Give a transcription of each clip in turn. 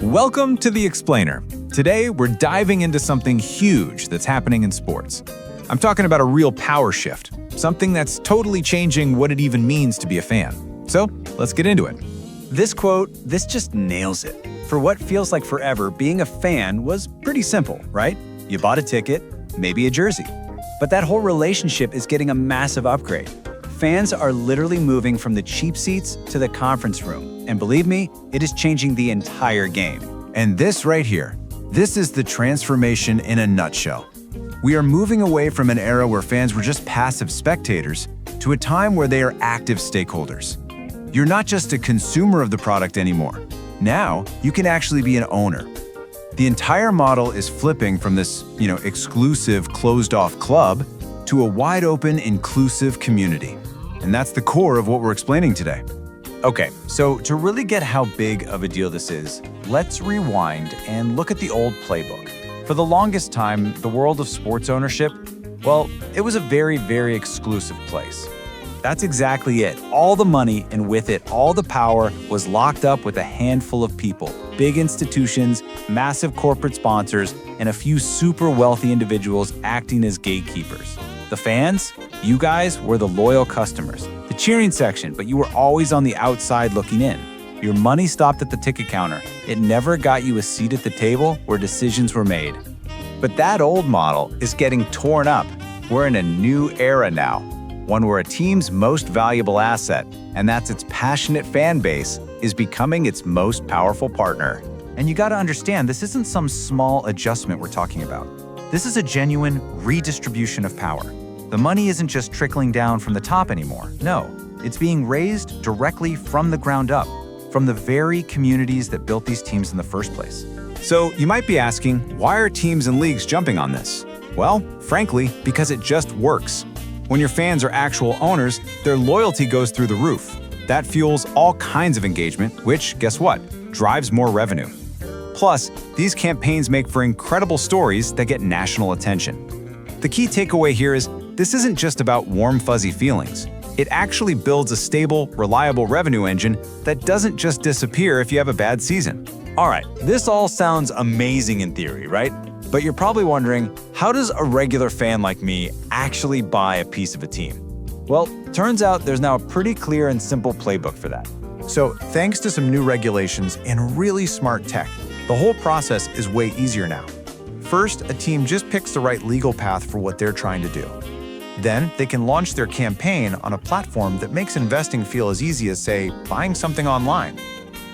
Welcome to The Explainer. Today, we're diving into something huge that's happening in sports. I'm talking about a real power shift, something that's totally changing what it even means to be a fan. So, let's get into it. This quote, this just nails it. For what feels like forever, being a fan was pretty simple, right? You bought a ticket, maybe a jersey. But that whole relationship is getting a massive upgrade. Fans are literally moving from the cheap seats to the conference room. And believe me, it is changing the entire game. And this right here, this is the transformation in a nutshell. We are moving away from an era where fans were just passive spectators to a time where they are active stakeholders. You're not just a consumer of the product anymore. Now, you can actually be an owner. The entire model is flipping from this, exclusive, closed-off club to a wide-open, inclusive community. And that's the core of what we're explaining today. Okay, so to really get how big of a deal this is, let's rewind and look at the old playbook. For the longest time, the world of sports ownership, well, it was a very, very exclusive place. That's exactly it. All the money, and with it, all the power was locked up with a handful of people. Big institutions, massive corporate sponsors, and a few super wealthy individuals acting as gatekeepers. The fans? You guys were the loyal customers. The cheering section, but you were always on the outside looking in. Your money stopped at the ticket counter. It never got you a seat at the table where decisions were made. But that old model is getting torn up. We're in a new era now, one where a team's most valuable asset, and that's its passionate fan base, is becoming its most powerful partner. And you gotta understand, this isn't some small adjustment we're talking about. This is a genuine redistribution of power. The money isn't just trickling down from the top anymore. No, it's being raised directly from the ground up, from the very communities that built these teams in the first place. So, you might be asking, why are teams and leagues jumping on this? Well, frankly, because it just works. When your fans are actual owners, their loyalty goes through the roof. That fuels all kinds of engagement, which, guess what? Drives more revenue. Plus, these campaigns make for incredible stories that get national attention. The key takeaway here is, this isn't just about warm, fuzzy feelings. It actually builds a stable, reliable revenue engine that doesn't just disappear if you have a bad season. All right, this all sounds amazing in theory, right? But you're probably wondering, how does a regular fan like me actually buy a piece of a team? Well, turns out there's now a pretty clear and simple playbook for that. So, thanks to some new regulations and really smart tech, the whole process is way easier now. First, a team just picks the right legal path for what they're trying to do. Then, they can launch their campaign on a platform that makes investing feel as easy as, say, buying something online.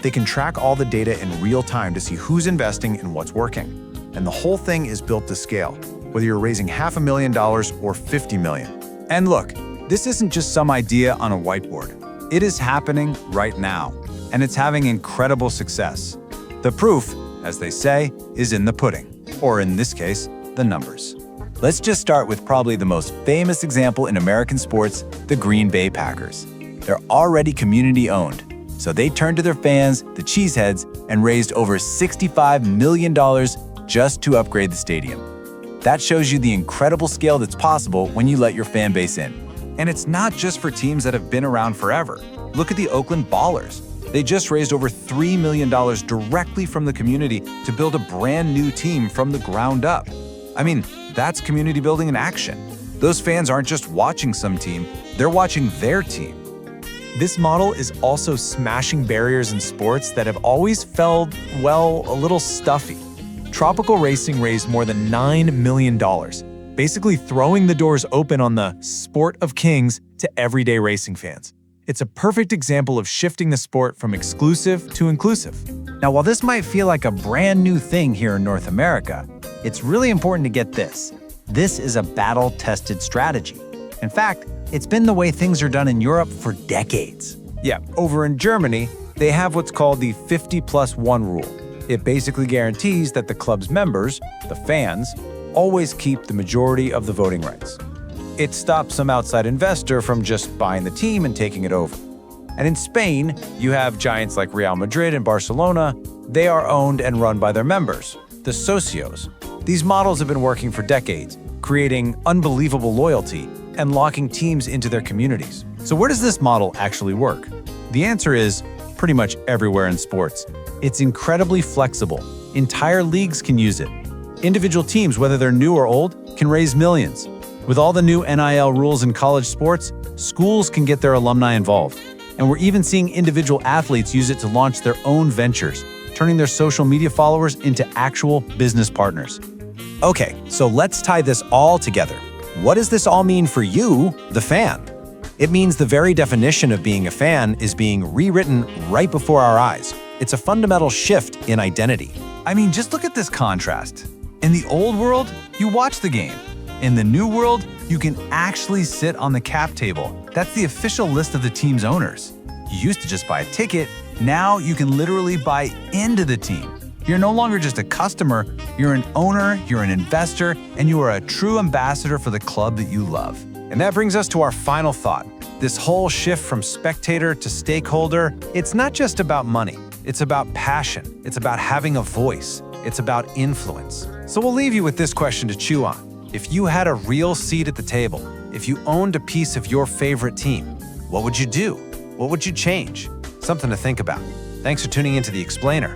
They can track all the data in real time to see who's investing and what's working. And the whole thing is built to scale, whether you're raising $500,000 or $50 million. And look, this isn't just some idea on a whiteboard. It is happening right now, and it's having incredible success. The proof, as they say, is in the pudding, or in this case, the numbers. Let's just start with probably the most famous example in American sports, the Green Bay Packers. They're already community-owned, so they turned to their fans, the Cheeseheads, and raised over $65 million just to upgrade the stadium. That shows you the incredible scale that's possible when you let your fan base in. And it's not just for teams that have been around forever. Look at the Oakland Ballers. They just raised over $3 million directly from the community to build a brand new team from the ground up. I mean, that's community building in action. Those fans aren't just watching some team, they're watching their team. This model is also smashing barriers in sports that have always felt, well, a little stuffy. Tropical racing raised more than $9 million, basically throwing the doors open on the sport of kings to everyday racing fans. It's a perfect example of shifting the sport from exclusive to inclusive. Now, while this might feel like a brand new thing here in North America, it's really important to get this. This is a battle-tested strategy. In fact, it's been the way things are done in Europe for decades. Yeah, over in Germany, they have what's called the 50+1 rule. It basically guarantees that the club's members, the fans, always keep the majority of the voting rights. It stops some outside investor from just buying the team and taking it over. And in Spain, you have giants like Real Madrid and Barcelona. They are owned and run by their members, the socios. These models have been working for decades, creating unbelievable loyalty and locking teams into their communities. So where does this model actually work? The answer is pretty much everywhere in sports. It's incredibly flexible. Entire leagues can use it. Individual teams, whether they're new or old, can raise millions. With all the new NIL rules in college sports, schools can get their alumni involved. And we're even seeing individual athletes use it to launch their own ventures, turning their social media followers into actual business partners. Okay, so let's tie this all together. What does this all mean for you, the fan? It means the very definition of being a fan is being rewritten right before our eyes. It's a fundamental shift in identity. I mean, just look at this contrast. In the old world, you watch the game. In the new world, you can actually sit on the cap table. That's the official list of the team's owners. You used to just buy a ticket. Now you can literally buy into the team. You're no longer just a customer, you're an owner, you're an investor, and you are a true ambassador for the club that you love. And that brings us to our final thought. This whole shift from spectator to stakeholder, it's not just about money. It's about passion. It's about having a voice. It's about influence. So we'll leave you with this question to chew on. If you had a real seat at the table, if you owned a piece of your favorite team, what would you do? What would you change? Something to think about. Thanks for tuning into The Explainer.